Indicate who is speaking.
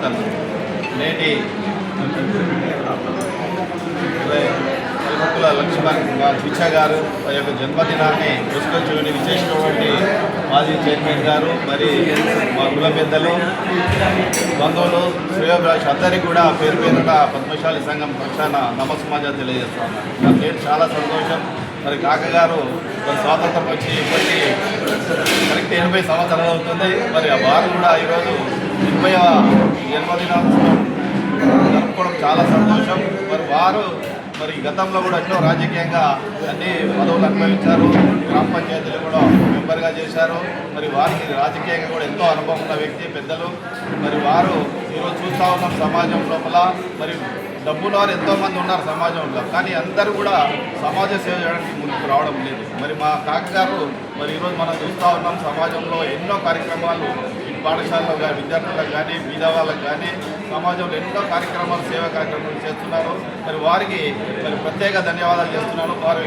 Speaker 1: కార్యకర్తలు నేటి కల్వకుల లక్ష్మణ్ పిచ్చ గారు యొక్క జన్మదినాన్ని పురస్కరించుకొని విశేషమైనటువంటి మాజీ చైర్మన్ గారు మరి మా కుల పెద్దలు బంధువులు శ్రేయోభిలాష్ అందరికీ కూడా పేరు పేరున పద్మశాలి సంఘం పక్షాన నమస్మాజాలు తెలియజేస్తున్నాను. నాకు నేను చాలా సంతోషం. మరి కాకగారు మరి స్వాతంత్రం వచ్చి ఇప్పటికీ కరెక్ట్ 80 సంవత్సరాలు అవుతుంది. మరి వారు కూడా ఈరోజు 20వ జన్మదినం జరుపుకోవడం చాలా సంతోషం. మరి వారు మరి గతంలో కూడా ఎన్నో రాజకీయంగా అన్ని పదవులు అనుభవించారు. గ్రామ పంచాయతీలు కూడా మెంబర్గా చేశారు. మరి వారికి రాజకీయంగా కూడా ఎంతో అనుభవం ఉన్న వ్యక్తి పెద్దలు. మరి వారు ఈరోజు చూస్తూ ఉన్నాం సమాజం లోపల మరి డబ్బున్న వారు ఎంతోమంది ఉన్నారు సమాజంలో, కానీ అందరూ కూడా సమాజ సేవ చేయడానికి ముందుకు రావడం లేదు. మరి మా కాకగారు మరి ఈరోజు మనం చూస్తూ ఉన్నాం సమాజంలో ఎన్నో కార్యక్రమాలు పాఠశాలలో కానీ విద్యార్థులకు కానీ బీద వాళ్ళకు కానీ సమాజంలో ఎన్నో కార్యక్రమాలు సేవా కార్యక్రమాలు చేస్తున్నారు. మరి వారికి మరి ప్రత్యేక ధన్యవాదాలు చేస్తున్నాను. వారు